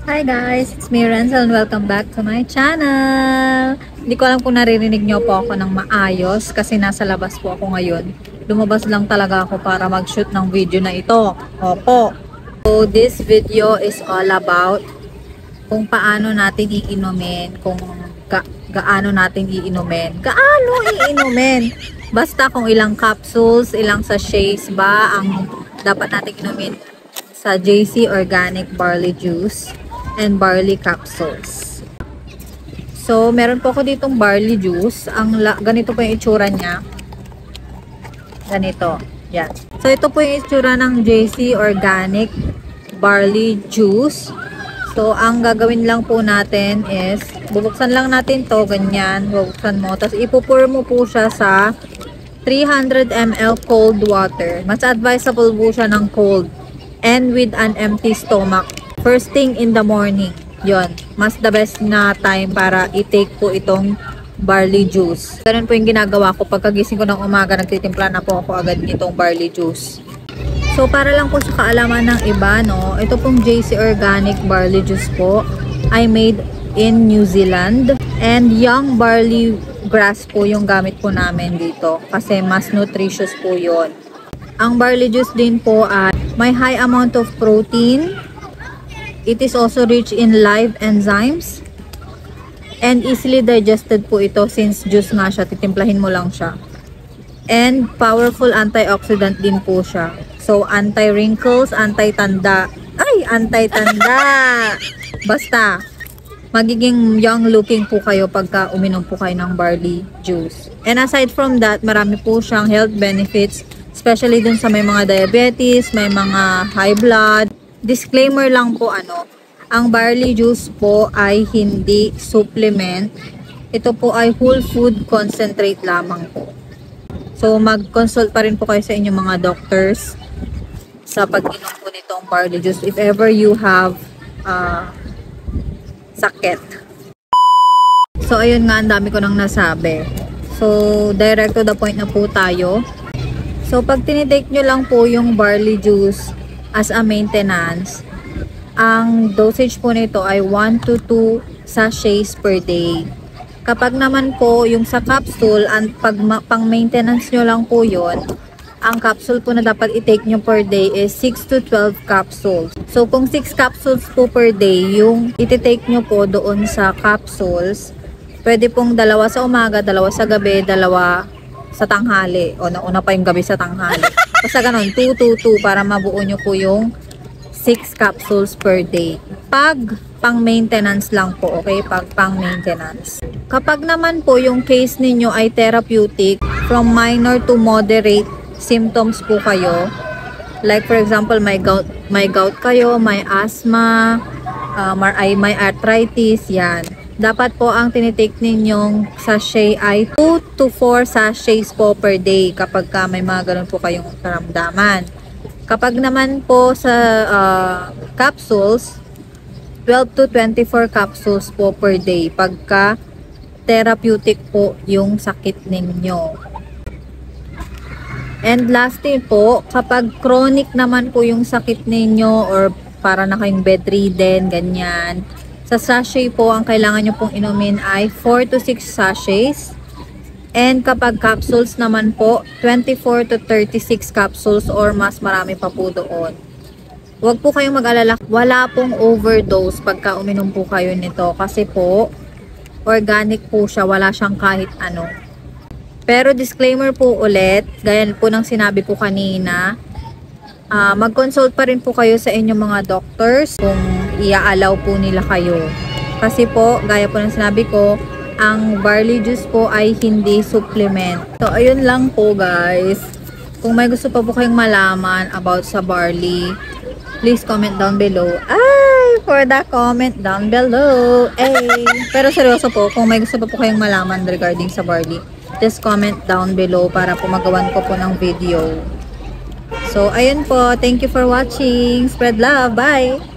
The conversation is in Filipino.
Hi guys, it's me Renzel and welcome back to my channel. Hindi ko alam kung naririnig nyo po ako ng maayos kasi nasa labas po ako ngayon. Lumabas lang talaga ako para mag-shoot ng video na ito. Opo. So this video is all about kung paano natin iinumin, kung gaano natin iinumin. Gaano iinumin? Basta kung ilang capsules, ilang sachets ba ang dapat natin inumin sa JC Organic Barley Juice and barley capsules. So, meron po ako ditong barley juice. Ganito po yung itsura niya. Ganito. Yan. So, ito po yung itsura ng JC Organic Barley Juice. So, ang gagawin lang po natin is, bubuksan lang natin to ganyan. Bubuksan mo. Tapos, ipupur mo po siya sa 300 ml cold water. Mas advisable po siya ng cold and with an empty stomach. First thing in the morning. Yon, mas the best na time para i-take po itong barley juice. Ganun po yung ginagawa ko. Pagkagising ko ng umaga, nagtitimpla na po ako agad nitong barley juice. So, para lang po sa kaalaman ng iba, no, ito pong JC Organic Barley Juice po ay made in New Zealand. And young barley grass po yung gamit po namin dito. Kasi mas nutritious po yon. Ang barley juice din po ay may high amount of protein. It is also rich in live enzymes and easily digested po ito since juice nga siya, titimplahin mo lang siya. And powerful antioxidant din po siya. So, anti-wrinkles, anti-tanda. Ay, anti-tanda! Basta, magiging young looking po kayo pagka uminom po kayo ng barley juice. And aside from that, marami po siyang health benefits, especially dun sa may mga diabetes, may mga high blood. Disclaimer lang po ang barley juice po ay hindi supplement. Ito po ay whole food concentrate lamang po. So mag-consult pa rin po kayo sa inyong mga doctors sa pag-inom po nitong barley juice if ever you have sakit. So ayun nga, ang dami ko nang nasabi. So direct to the point na po tayo. So pag tinitake nyo lang po yung barley juice as a maintenance, ang dosage po nito ay 1 to 2 sachets per day. Kapag naman po yung sa capsule, pang maintenance nyo lang po yon, ang capsule po na dapat i-take nyo per day is 6 to 12 capsules. So kung 6 capsules po per day yung iti-take nyo po doon sa capsules, pwede pong 2 sa umaga, 2 sa gabi, 2 sa tanghali. O nauna pa yung gabi sa tanghali. Basta ganun, 2-2-2 para mabuo nyo po yung 6 capsules per day. Pag pang maintenance lang po, okay? Pag pang maintenance. Kapag naman po yung case ninyo ay therapeutic, from minor to moderate symptoms po kayo, like for example, may gout kayo, may asthma, may arthritis, yan. Dapat po ang tinitake ninyong sachet ay 2 to 4 sachets po per day kapag may mga ganun po kayong karamdaman. Kapag naman po sa capsules, 12 to 24 capsules po per day pagka therapeutic po yung sakit ninyo. And lastly po, kapag chronic naman po yung sakit ninyo or para na kayong bedridden, ganyan, sa sachet po, ang kailangan nyo pong inumin ay 4 to 6 sachets. And kapag capsules naman po, 24 to 36 capsules or mas marami pa po doon. Huwag po kayong mag-alala, wala pong overdose pagka uminom po kayo nito. Kasi po, organic po siya, wala siyang kahit ano. Pero disclaimer po ulit, gaya po ng sinabi ko kanina, mag-consult pa rin po kayo sa inyong mga doctors kung i-allow po nila kayo. Kasi po, gaya po ng sinabi ko, ang barley juice po ay hindi supplement. So, ayun lang po guys. Kung may gusto pa po kayong malaman about sa barley, please comment down below. Ay, for the comment down below. Ay. Pero seryoso po, kung may gusto pa po kayong malaman regarding sa barley, just comment down below para po magawan ko po ng video. So, ayun po. Thank you for watching. Spread love. Bye!